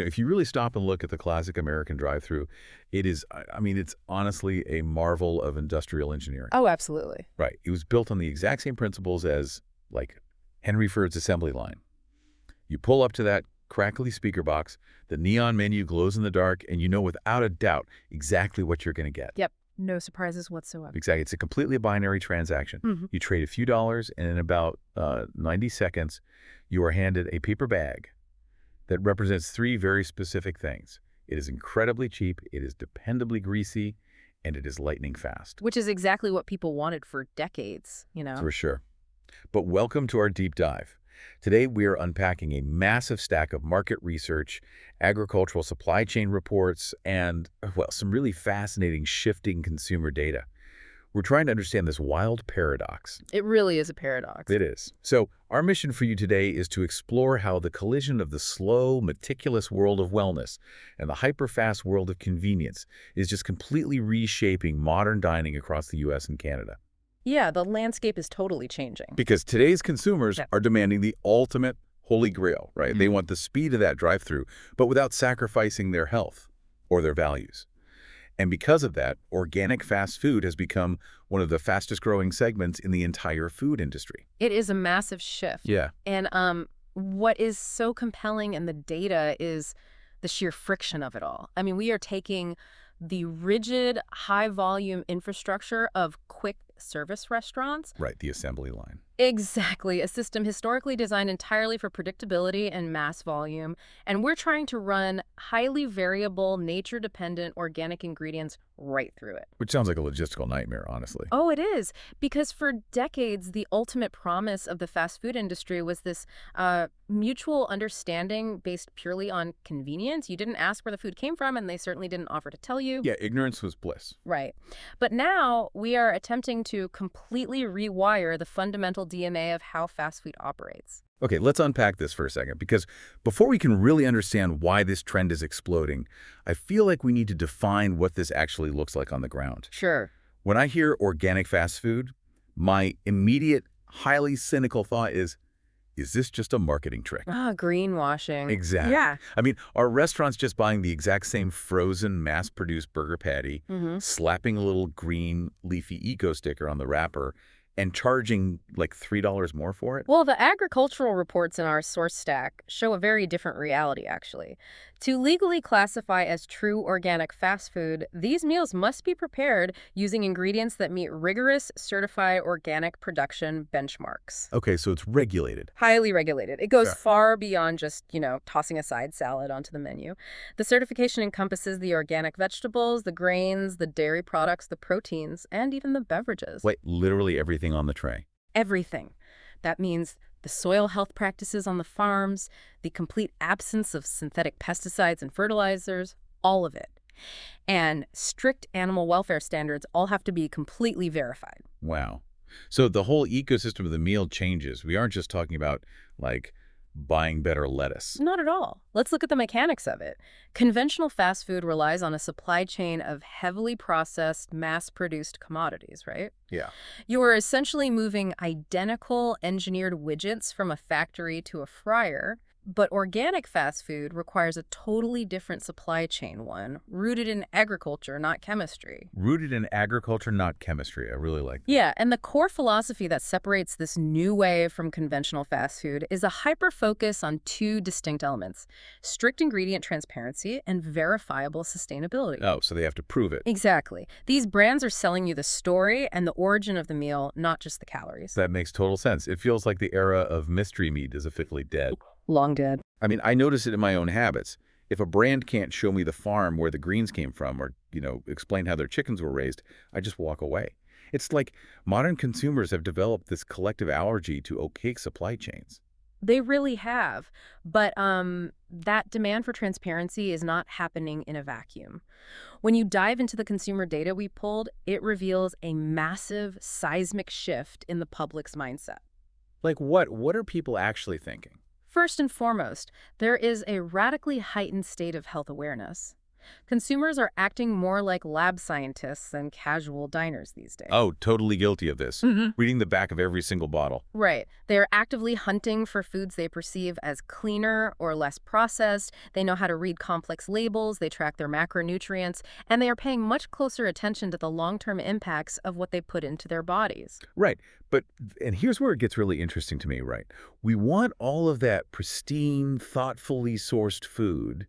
If you really stop and look at the classic American drive-through, it is, I mean, it's honestly a marvel of industrial engineering. Oh, absolutely. Right. It was built on the exact same principles as, like, Henry Ford's assembly line. You pull up to that crackly speaker box, the neon menu glows in the dark, and you know without a doubt exactly what you're going to get. Yep. No surprises whatsoever. Exactly. It's a completely binary transaction. You trade a few dollars, and in about 90 seconds, you are handed a paper bag that represents three very specific things. It is incredibly cheap, it is dependably greasy, and it is lightning fast. Which is exactly what people wanted for decades, For sure. But welcome to our deep dive. Today, we are unpacking a massive stack of market research, agricultural supply chain reports, and, well, some really fascinating shifting consumer data. We're trying to understand this wild paradox. It really is a paradox. It is. So our mission for you today is to explore how the collision of the slow, meticulous world of wellness and the hyper-fast world of convenience is just completely reshaping modern dining across the U.S. and Canada. Yeah, the landscape is totally changing. Because today's consumers are demanding the ultimate holy grail, right? They want the speed of that drive-through, but without sacrificing their health or their values. And because of that, organic fast food has become one of the fastest growing segments in the entire food industry. It is a massive shift. Yeah. And what is so compelling in the data is the sheer friction of it all. I mean, we are taking the rigid, high-volume infrastructure of quick service restaurants. Right, the assembly line. Exactly, a system historically designed entirely for predictability and mass volume. And we're trying to run highly variable, nature-dependent organic ingredients right through it. Which sounds like a logistical nightmare, honestly. Oh, it is. Because for decades, the ultimate promise of the fast food industry was this mutual understanding based purely on convenience. You didn't ask where the food came from, and they certainly didn't offer to tell you. Yeah, ignorance was bliss. Right. But now we are attempting to completely rewire the fundamental DNA of how fast food operates. Okay, let's unpack this for a second, because before we can really understand why this trend is exploding, I feel like we need to define what this actually looks like on the ground. Sure. When I hear organic fast food, my immediate, highly cynical thought is this just a marketing trick? Greenwashing. Exactly. Yeah. I mean, are restaurants just buying the exact same frozen, mass-produced burger patty, slapping a little green, leafy eco sticker on the wrapper, and charging like $3 more for it? Well, the agricultural reports in our source stack show a very different reality, actually. To legally classify as true organic fast food, these meals must be prepared using ingredients that meet rigorous certified organic production benchmarks. Okay, so it's regulated. Highly regulated. It goes far beyond just, tossing a side salad onto the menu. The certification encompasses the organic vegetables, the grains, the dairy products, the proteins, and even the beverages. Wait, literally everything on the tray? Everything. That means the soil health practices on the farms, the complete absence of synthetic pesticides and fertilizers, all of it. And strict animal welfare standards all have to be completely verified. Wow. So the whole ecosystem of the meal changes. We aren't just talking about, like, buying better lettuce. Not at all. Let's look at the mechanics of it. Conventional fast food relies on a supply chain of heavily processed, mass-produced commodities, right? Yeah. You are essentially moving identical engineered widgets from a factory to a fryer. But organic fast food requires a totally different supply chain one, rooted in agriculture, not chemistry. Rooted in agriculture, not chemistry. I really like that. Yeah, and the core philosophy that separates this new way from conventional fast food is a hyper-focus on two distinct elements: strict ingredient transparency and verifiable sustainability. Oh, so they have to prove it. Exactly. These brands are selling you the story and the origin of the meal, not just the calories. That makes total sense. It feels like the era of mystery meat is officially dead. Long dead. I mean, I notice it in my own habits. If a brand can't show me the farm where the greens came from or, explain how their chickens were raised, I just walk away. It's like modern consumers have developed this collective allergy to opaque supply chains. They really have. But that demand for transparency is not happening in a vacuum. When you dive into the consumer data we pulled, it reveals a massive seismic shift in the public's mindset. Like what? What are people actually thinking? First and foremost, there is a radically heightened state of health awareness. Consumers are acting more like lab scientists than casual diners these days. Oh, totally guilty of this. Mhm. Reading the back of every single bottle. Right. They are actively hunting for foods they perceive as cleaner or less processed. They know how to read complex labels, they track their macronutrients, and they are paying much closer attention to the long-term impacts of what they put into their bodies. Right. But, and here's where it gets really interesting to me, right? We want all of that pristine, thoughtfully sourced food,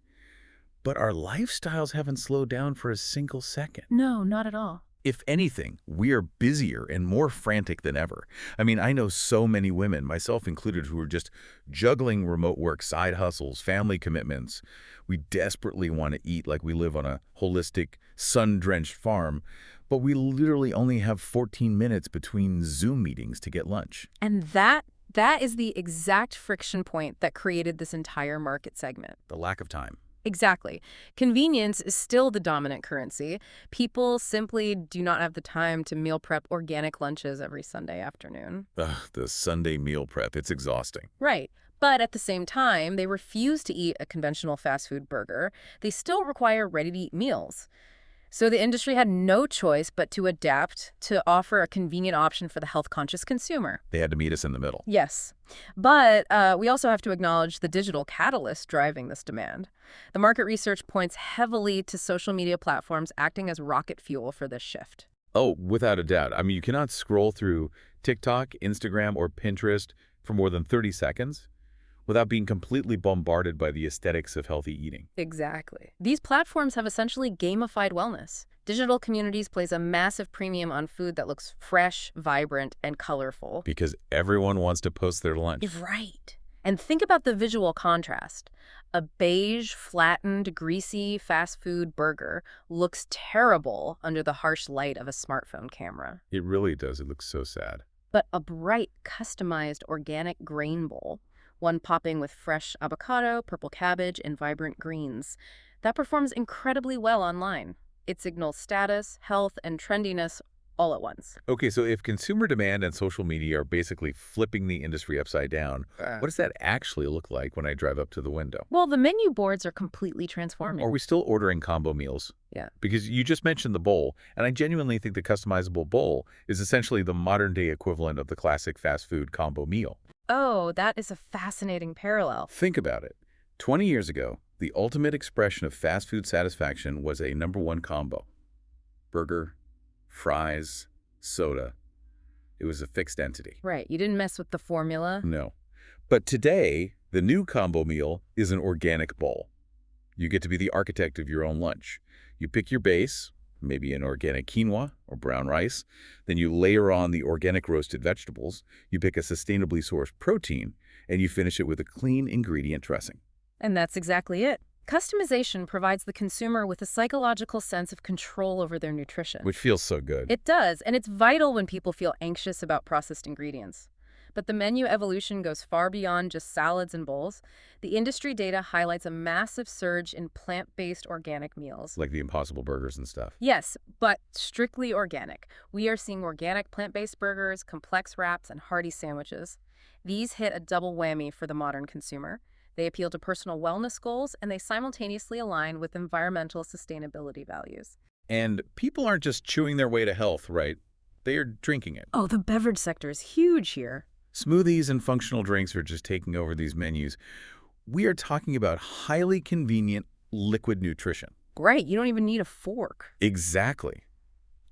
but our lifestyles haven't slowed down for a single second. No, not at all. If anything, we are busier and more frantic than ever. I mean, I know so many women, myself included, who are just juggling remote work, side hustles, family commitments. We desperately want to eat like we live on a holistic, sun-drenched farm, but we literally only have 14 minutes between Zoom meetings to get lunch. And that is the exact friction point that created this entire market segment. The lack of time. Exactly. Convenience is still the dominant currency. People simply do not have the time to meal prep organic lunches every Sunday afternoon. Ugh, the Sunday meal prep, it's exhausting. Right. But at the same time, they refuse to eat a conventional fast food burger. They still require ready-to-eat meals. So the industry had no choice but to adapt to offer a convenient option for the health-conscious consumer. They had to meet us in the middle. Yes. But we also have to acknowledge the digital catalyst driving this demand. The market research points heavily to social media platforms acting as rocket fuel for this shift. Oh, without a doubt. I mean, you cannot scroll through TikTok, Instagram, or Pinterest for more than 30 seconds without being completely bombarded by the aesthetics of healthy eating. Exactly. These platforms have essentially gamified wellness. Digital communities place a massive premium on food that looks fresh, vibrant, and colorful. Because everyone wants to post their lunch. Right. And think about the visual contrast. A beige, flattened, greasy fast food burger looks terrible under the harsh light of a smartphone camera. It really does. It looks so sad. But a bright, customized organic grain bowl, one popping with fresh avocado, purple cabbage, and vibrant greens, that performs incredibly well online. It signals status, health, and trendiness all at once. Okay, so if consumer demand and social media are basically flipping the industry upside down, what does that actually look like when I drive up to the window? Well, the menu boards are completely transforming. Are we still ordering combo meals? Yeah. Because you just mentioned the bowl, and I genuinely think the customizable bowl is essentially the modern-day equivalent of the classic fast food combo meal. Oh, that is a fascinating parallel. Think about it. 20 years ago, the ultimate expression of fast food satisfaction was a #1 combo. Burger, fries, soda. It was a fixed entity. Right. You didn't mess with the formula. No. But today, the new combo meal is an organic bowl. You get to be the architect of your own lunch. You pick your base, maybe an organic quinoa or brown rice. Then you layer on the organic roasted vegetables. You pick a sustainably sourced protein, and you finish it with a clean ingredient dressing. And that's exactly it. Customization provides the consumer with a psychological sense of control over their nutrition. Which feels so good. It does, and it's vital when people feel anxious about processed ingredients. But the menu evolution goes far beyond just salads and bowls. The industry data highlights a massive surge in plant-based organic meals. Like the Impossible Burgers and stuff. Yes, but strictly organic. We are seeing organic plant-based burgers, complex wraps, and hearty sandwiches. These hit a double whammy for the modern consumer. They appeal to personal wellness goals, and they simultaneously align with environmental sustainability values. And people aren't just chewing their way to health, right? They are drinking it. Oh, the beverage sector is huge here. Smoothies and functional drinks are just taking over these menus. We are talking about highly convenient liquid nutrition. Right, you don't even need a fork. Exactly.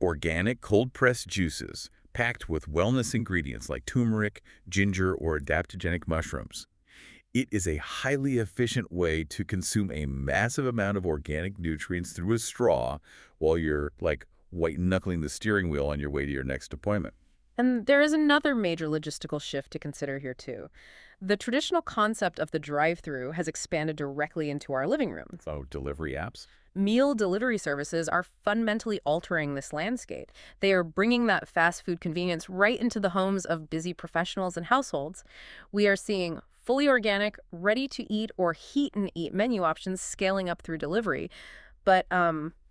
Organic cold-pressed juices packed with wellness ingredients like turmeric, ginger, or adaptogenic mushrooms. It is a highly efficient way to consume a massive amount of organic nutrients through a straw while you're, like, white-knuckling the steering wheel on your way to your next appointment. And there is another major logistical shift to consider here, too. The traditional concept of the drive-thru has expanded directly into our living rooms. Oh, delivery apps? Meal delivery services are fundamentally altering this landscape. They are bringing that fast food convenience right into the homes of busy professionals and households. We are seeing fully organic, ready-to-eat or heat-and-eat menu options scaling up through delivery. But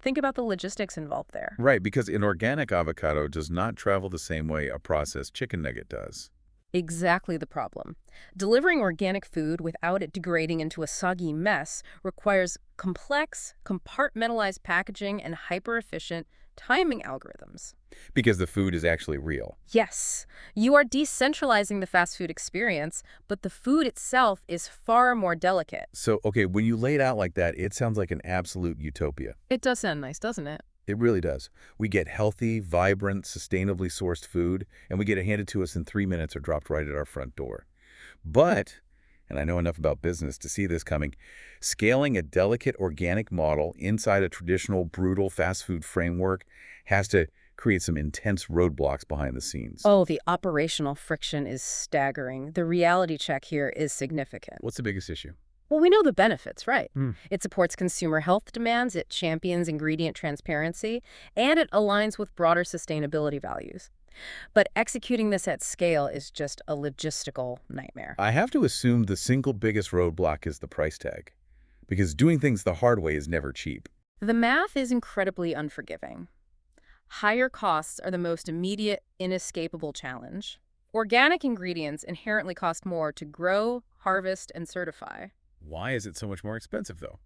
think about the logistics involved there. Right, because an organic avocado does not travel the same way a processed chicken nugget does. Exactly the problem. Delivering organic food without it degrading into a soggy mess requires complex, compartmentalized packaging and hyper-efficient timing algorithms. Because the food is actually real. Yes, you are decentralizing the fast food experience, but the food itself is far more delicate. So, okay, when you lay it out like that, it sounds like an absolute utopia. It does sound nice, doesn't it? It really does. We get healthy, vibrant, sustainably sourced food, and we get it handed to us in 3 minutes or dropped right at our front door. But, and I know enough about business to see this coming, scaling a delicate organic model inside a traditional, brutal fast food framework has to create some intense roadblocks behind the scenes. Oh, the operational friction is staggering. The reality check here is significant. What's the biggest issue? Well, we know the benefits, right? Hmm. It supports consumer health demands, it champions ingredient transparency, and it aligns with broader sustainability values. But executing this at scale is just a logistical nightmare. I have to assume the single biggest roadblock is the price tag, because doing things the hard way is never cheap. The math is incredibly unforgiving. Higher costs are the most immediate, inescapable challenge. Organic ingredients inherently cost more to grow, harvest, and certify. Why is it so much more expensive, though?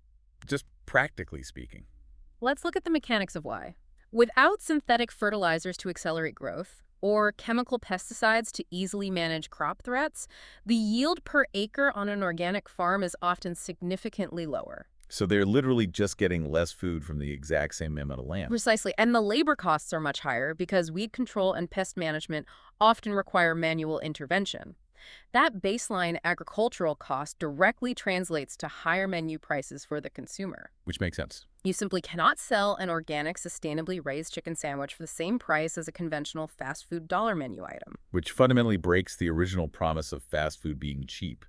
Just practically speaking. Let's look at the mechanics of why. Without synthetic fertilizers to accelerate growth, or chemical pesticides to easily manage crop threats, the yield per acre on an organic farm is often significantly lower. So they're literally just getting less food from the exact same amount of land. Precisely, and the labor costs are much higher because weed control and pest management often require manual intervention. That baseline agricultural cost directly translates to higher menu prices for the consumer. Which makes sense. You simply cannot sell an organic, sustainably raised chicken sandwich for the same price as a conventional fast food dollar menu item. Which fundamentally breaks the original promise of fast food being cheap.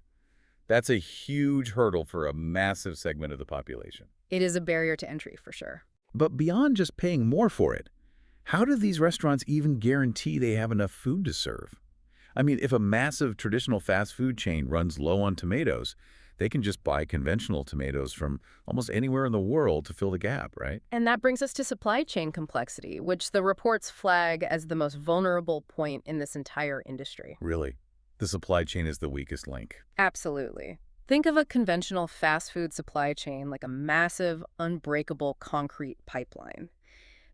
That's a huge hurdle for a massive segment of the population. It is a barrier to entry, for sure. But beyond just paying more for it, how do these restaurants even guarantee they have enough food to serve? I mean, if a massive traditional fast food chain runs low on tomatoes, they can just buy conventional tomatoes from almost anywhere in the world to fill the gap, right? And that brings us to supply chain complexity, which the reports flag as the most vulnerable point in this entire industry. Really? The supply chain is the weakest link. Absolutely. Think of a conventional fast food supply chain like a massive, unbreakable concrete pipeline.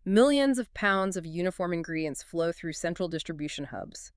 Millions of pounds of uniform ingredients flow through central distribution hubs.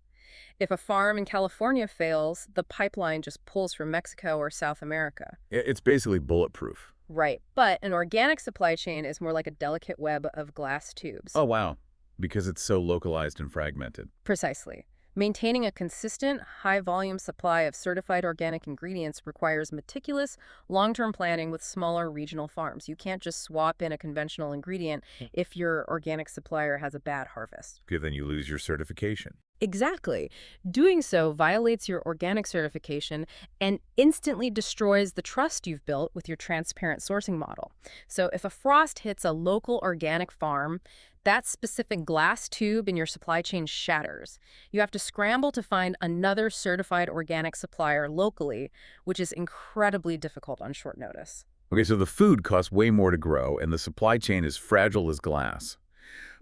If a farm in California fails, the pipeline just pulls from Mexico or South America. It's basically bulletproof. Right. But an organic supply chain is more like a delicate web of glass tubes. Oh, wow. Because it's so localized and fragmented. Precisely. Maintaining a consistent, high-volume supply of certified organic ingredients requires meticulous, long-term planning with smaller regional farms. You can't just swap in a conventional ingredient if your organic supplier has a bad harvest. Because then you lose your certification. Exactly. Doing so violates your organic certification and instantly destroys the trust you've built with your transparent sourcing model. So if a frost hits a local organic farm, that specific glass tube in your supply chain shatters. You have to scramble to find another certified organic supplier locally, which is incredibly difficult on short notice. Okay, so the food costs way more to grow, and the supply chain is fragile as glass.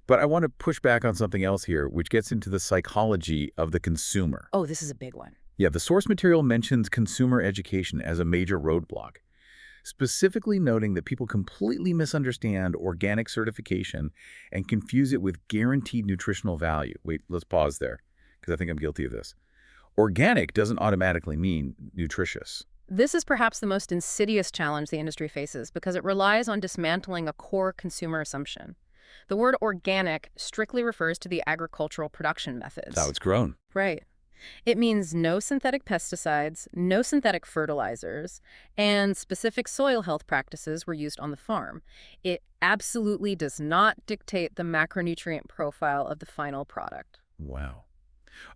But I want to push back on something else here, which gets into the psychology of the consumer. Oh, this is a big one. Yeah, the source material mentions consumer education as a major roadblock, specifically noting that people completely misunderstand organic certification and confuse it with guaranteed nutritional value. Wait, let's pause there, because I think I'm guilty of this. Organic doesn't automatically mean nutritious. This is perhaps the most insidious challenge the industry faces because it relies on dismantling a core consumer assumption. The word organic strictly refers to the agricultural production methods. That's how it's grown. Right. It means no synthetic pesticides, no synthetic fertilizers, and specific soil health practices were used on the farm. It absolutely does not dictate the macronutrient profile of the final product. Wow.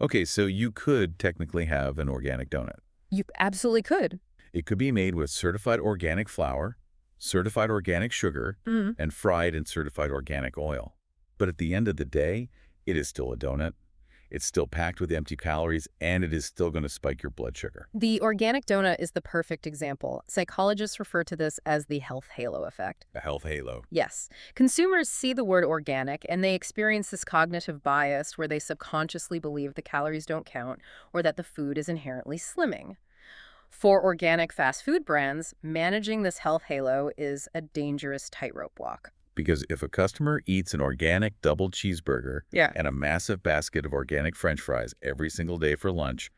Okay, so you could technically have an organic donut. You absolutely could. It could be made with certified organic flour, certified organic sugar, and fried in certified organic oil. But at the end of the day, it is still a donut. It's still packed with empty calories, and it is still going to spike your blood sugar. The organic donut is the perfect example. Psychologists refer to this as the health halo effect. A health halo. Yes, consumers see the word organic and they experience this cognitive bias where they subconsciously believe the calories don't count or that the food is inherently slimming. For organic fast food brands, managing this health halo is a dangerous tightrope walk. Because if a customer eats an organic double cheeseburger Yeah. and a massive basket of organic French fries every single day for lunch,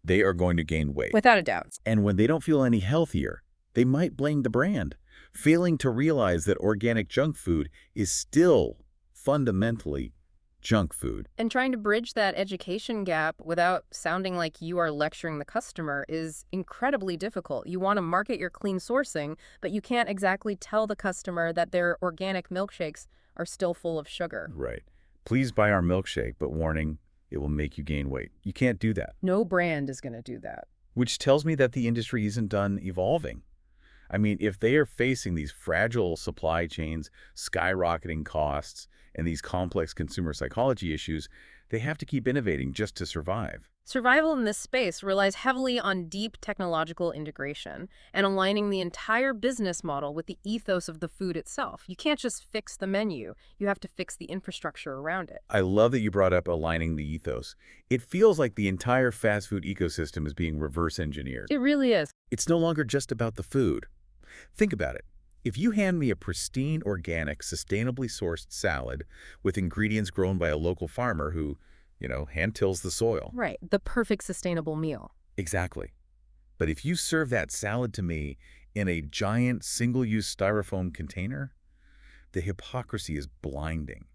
they are going to gain weight. Without a doubt. And when they don't feel any healthier, they might blame the brand, failing to realize that organic junk food is still fundamentally junk food. And trying to bridge that education gap without sounding like you are lecturing the customer is incredibly difficult. You want to market your clean sourcing, but you can't exactly tell the customer that their organic milkshakes are still full of sugar. Right. Please buy our milkshake, but warning, it will make you gain weight. You can't do that. No brand is going to do that. Which tells me that the industry isn't done evolving. I mean, if they are facing these fragile supply chains, skyrocketing costs, and these complex consumer psychology issues, they have to keep innovating just to survive. Survival in this space relies heavily on deep technological integration and aligning the entire business model with the ethos of the food itself. You can't just fix the menu. You have to fix the infrastructure around it. I love that you brought up aligning the ethos. It feels like the entire fast food ecosystem is being reverse engineered. It really is. It's no longer just about the food. Think about it. If you hand me a pristine, organic, sustainably sourced salad with ingredients grown by a local farmer who, hand-tills the soil. Right. The perfect sustainable meal. Exactly. But if you serve that salad to me in a giant single-use styrofoam container, the hypocrisy is blinding.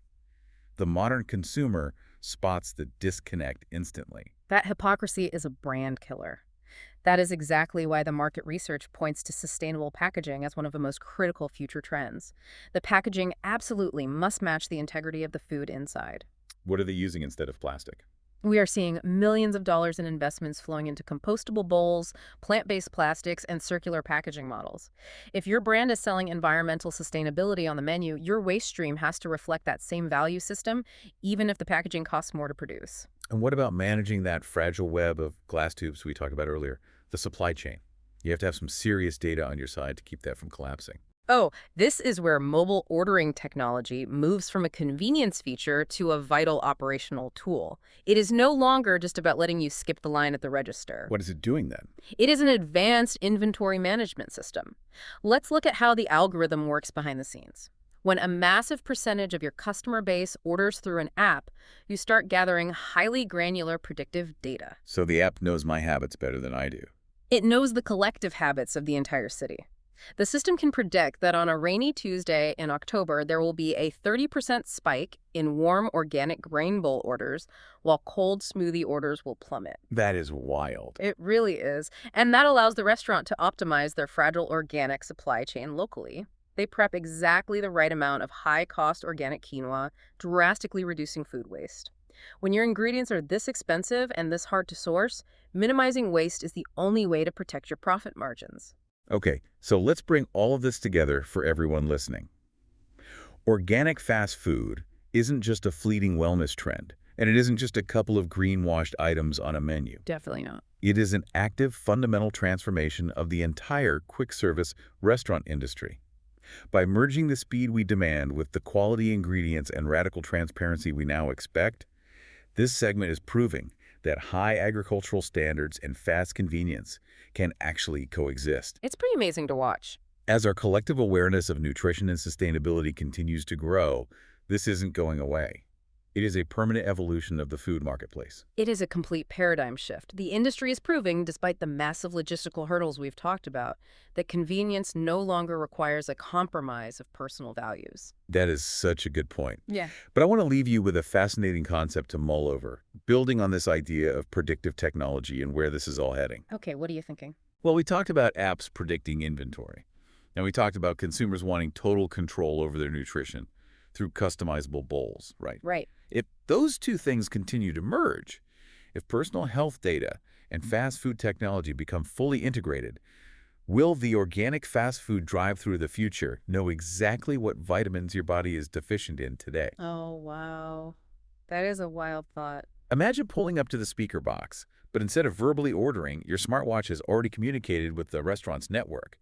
The modern consumer spots the disconnect instantly. That hypocrisy is a brand killer. That is exactly why the market research points to sustainable packaging as one of the most critical future trends. The packaging absolutely must match the integrity of the food inside. What are they using instead of plastic? We are seeing millions of dollars in investments flowing into compostable bowls, plant-based plastics, and circular packaging models. If your brand is selling environmental sustainability on the menu, your waste stream has to reflect that same value system, even if the packaging costs more to produce. And what about managing that fragile web of glass tubes we talked about earlier, the supply chain? You have to have some serious data on your side to keep that from collapsing. Oh, this is where mobile ordering technology moves from a convenience feature to a vital operational tool. It is no longer just about letting you skip the line at the register. What is it doing then? It is an advanced inventory management system. Let's look at how the algorithm works behind the scenes. When a massive percentage of your customer base orders through an app, you start gathering highly granular predictive data. So the app knows my habits better than I do. It knows the collective habits of the entire city. The system can predict that on a rainy Tuesday in October, there will be a 30% spike in warm organic grain bowl orders, while cold smoothie orders will plummet. That is wild. It really is. And that allows the restaurant to optimize their fragile organic supply chain locally. They prep exactly the right amount of high-cost organic quinoa, drastically reducing food waste. When your ingredients are this expensive and this hard to source, minimizing waste is the only way to protect your profit margins. Okay, so let's bring all of this together for everyone listening. Organic fast food isn't just a fleeting wellness trend, and it isn't just a couple of greenwashed items on a menu. Definitely not. It is an active, fundamental transformation of the entire quick-service restaurant industry. By merging the speed we demand with the quality ingredients and radical transparency we now expect, this segment is proving that high agricultural standards and fast convenience can actually coexist. It's pretty amazing to watch. As our collective awareness of nutrition and sustainability continues to grow, this isn't going away. It is a permanent evolution of the food marketplace. It is a complete paradigm shift. The industry is proving, despite the massive logistical hurdles we've talked about, that convenience no longer requires a compromise of personal values. That is such a good point. Yeah. But I want to leave you with a fascinating concept to mull over, building on this idea of predictive technology and where this is all heading. Okay, what are you thinking? Well, we talked about apps predicting inventory, and we talked about consumers wanting total control over their nutrition through customizable bowls, right? Right. If those two things continue to merge, if personal health data and fast food technology become fully integrated, will the organic fast food drive-thru of the future know exactly what vitamins your body is deficient in today? Oh, wow. That is a wild thought. Imagine pulling up to the speaker box, but instead of verbally ordering, your smartwatch has already communicated with the restaurant's network.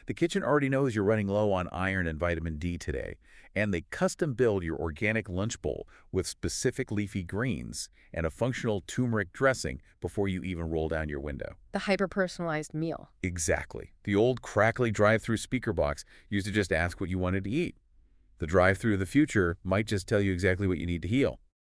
The kitchen already knows you're running low on iron and vitamin D today, and they custom build your organic lunch bowl with specific leafy greens and a functional turmeric dressing before you even roll down your window. The hyper-personalized meal. Exactly. The old crackly drive-through speaker box used to just ask what you wanted to eat. The drive-through of the future might just tell you exactly what you need to heal.